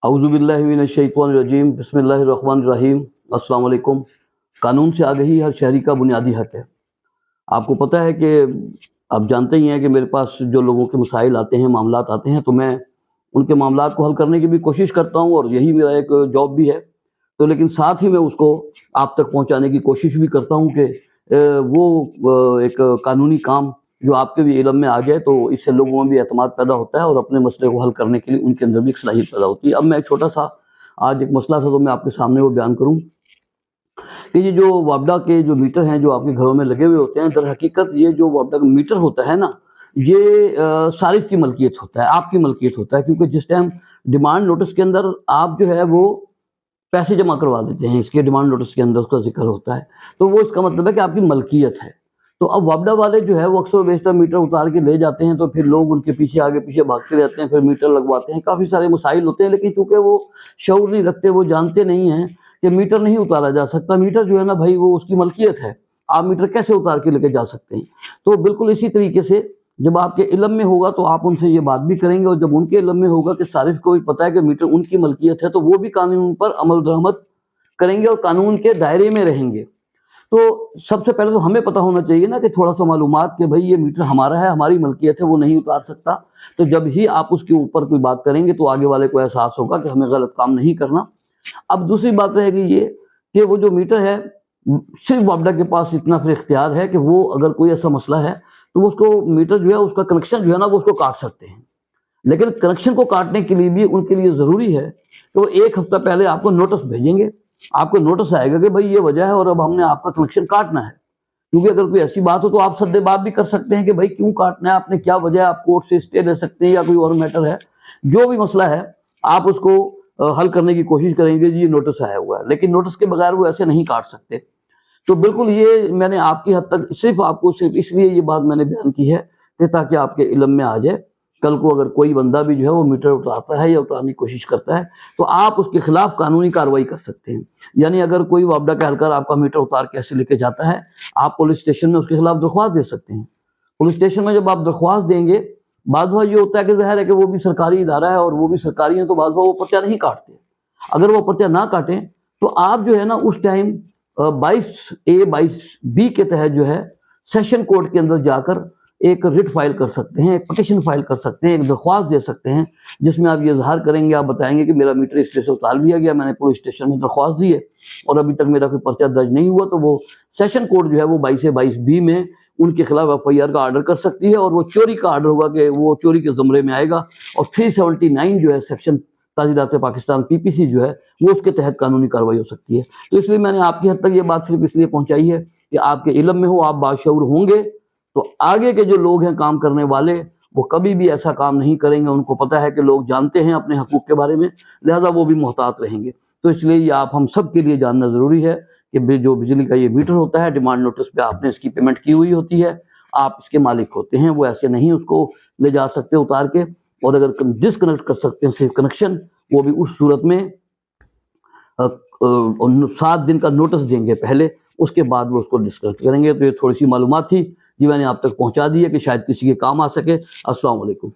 अऊज़ु बिल्लाहि मिनश्शैतानिर्रजीम बिस्मिल्लाहिर्रहमानिर्रहीम। अस्सलाम वालेकुम। कानून से आगाही हर शहरी का बुनियादी हक है। आपको पता है कि आप जानते ही हैं कि मेरे पास जो लोगों के मसाइल आते हैं, मामलात आते हैं, तो मैं उनके मामलात को हल करने की भी कोशिश करता हूँ और यही मेरा एक जॉब भी है। तो लेकिन साथ ही मैं उसको आप तक पहुँचाने की कोशिश भी करता हूँ कि एक कानूनी काम जो आपके भी इल्म में आ जाए, तो इससे लोगों में भी एतमाद पैदा होता है और अपने मसले को हल करने के लिए उनके अंदर भी एक सलाहियत पैदा होती है। अब मैं एक छोटा सा आज एक मसला था तो मैं आपके सामने वो बयान करूँ कि ये जो वापडा के जो मीटर हैं जो आपके घरों में लगे हुए होते हैं, दर हकीकत ये जो वापडा का मीटर होता है ना, ये सारिफ की मलकियत होता है, आपकी मलकियत होता है, क्योंकि जिस टाइम डिमांड नोटिस के अंदर आप जो है वो पैसे जमा करवा देते हैं, इसके डिमांड नोटिस के अंदर उसका जिक्र होता है, तो वो इसका मतलब है कि आपकी मलकियत है। तो अब वापडा वाले जो है वो अक्सर बेशतर मीटर उतार के ले जाते हैं, तो फिर लोग उनके पीछे आगे पीछे भागते रहते हैं, फिर मीटर लगवाते हैं, काफ़ी सारे मसाइल होते हैं। लेकिन चूंकि वो शऊर नहीं रखते, वो जानते नहीं हैं कि मीटर नहीं उतारा जा सकता, मीटर जो है ना भाई वो उसकी मलकियत है, आप मीटर कैसे उतार के लेके जा सकते हैं। तो बिल्कुल इसी तरीके से जब आपके इल्म में होगा तो आप उनसे ये बात भी करेंगे, और जब उनके इल्म में होगा कि सारिफ को भी पता है कि मीटर उनकी मलकियत है, तो वो भी कानून पर अमल दरामद करेंगे और कानून के दायरे में रहेंगे। तो सबसे पहले तो हमें पता होना चाहिए ना कि थोड़ा सा मालूमात कि भाई ये मीटर हमारा है, हमारी मलकियत है, वो नहीं उतार सकता। तो जब ही आप उसके ऊपर कोई बात करेंगे तो आगे वाले को एहसास होगा कि हमें गलत काम नहीं करना। अब दूसरी बात रहेगी ये कि वो जो मीटर है, सिर्फ वापडा के पास इतना फिर इख्तियार है कि वो अगर कोई ऐसा मसला है तो वो उसको मीटर जो है उसका कनेक्शन जो है ना वो उसको काट सकते हैं। लेकिन कनेक्शन को काटने के लिए भी उनके लिए ज़रूरी है कि वो एक हफ्ता पहले आपको नोटिस भेजेंगे, आपको नोटिस आएगा कि भाई ये वजह है और अब हमने आपका कनेक्शन काटना है। क्योंकि अगर कोई ऐसी बात हो तो आप सद्देबात भी कर सकते हैं कि भाई क्यों काटना है, आपने क्या वजह है, आप कोर्ट से स्टे ले सकते हैं या कोई और मैटर है, जो भी मसला है आप उसको हल करने की कोशिश करेंगे। जी ये नोटिस आया हुआ है, लेकिन नोटिस के बगैर वो ऐसे नहीं काट सकते। तो बिल्कुल ये मैंने आपकी हद तक सिर्फ इसलिए ये बात मैंने बयान की है कि ताकि आपके इल्म में आ जाए, कल को अगर कोई बंदा भी जो है वो मीटर उतारता है या उतारने की कोशिश करता है तो आप उसके खिलाफ कानूनी कार्रवाई कर सकते हैं। यानी अगर कोई वापडा का एहलकार आपका मीटर उतार के ऐसे लेके जाता है, आप पुलिस स्टेशन में उसके खिलाफ दरख्वास्त दे सकते हैं। पुलिस स्टेशन में जब आप दरख्वास्त देंगे, बाद में ये होता है कि ज़ाहिर है कि वो भी सरकारी इदारा है और वो भी सरकारी है, तो बाद में वो पर्चा नहीं काटते। अगर वो पर्चा ना काटें तो आप जो है ना उस टाइम 22A 22B के तहत जो है सेशन कोर्ट के अंदर जाकर एक रिट फाइल कर सकते हैं, एक पटिशन फाइल कर सकते हैं, एक दरख्वास्त दे सकते हैं, जिसमें आप ये इजहार करेंगे, आप बताएंगे कि मेरा मीटर इस तरह से उतार लिया गया, मैंने पुलिस स्टेशन में दरख्वास्त दी है और अभी तक मेरा कोई पर्चा दर्ज नहीं हुआ। तो वो सेशन कोर्ट जो है वो 22A 22B में उनके खिलाफ FIR का आर्डर कर सकती है और वो चोरी का आर्डर होगा कि वो चोरी के ज़मरे में आएगा। और 379 जो है सेक्शन ताज़ीरात पाकिस्तान PPC जो है वो उसके तहत कानूनी कार्रवाई हो सकती है। तो इसलिए मैंने आपकी हद तक ये बात सिर्फ इसलिए पहुंचाई है कि आपके इल्म में हो, आप बाशऊर होंगे तो आगे के जो लोग हैं काम करने वाले, वो कभी भी ऐसा काम नहीं करेंगे। उनको पता है कि लोग जानते हैं अपने हकूक़ के बारे में, लिहाजा वो भी मोहतात रहेंगे। तो इसलिए ये आप हम सब के लिए जानना ज़रूरी है कि जो बिजली का ये मीटर होता है, डिमांड नोटिस पे आपने इसकी पेमेंट की हुई होती है, आप इसके मालिक होते हैं, वो ऐसे नहीं उसको ले जा सकते उतार के। और अगर डिसकनेक्ट कर सकते हैं सिर्फ कनेक्शन, वो भी उस सूरत में 7 दिन का नोटिस देंगे पहले, उसके बाद वो उसको डिस्कनेक्ट करेंगे। तो ये थोड़ी सी मालूमात थी जी, मैंने आप तक पहुंचा दी है कि शायद किसी के काम आ सके। अस्सलाम वालेकुम।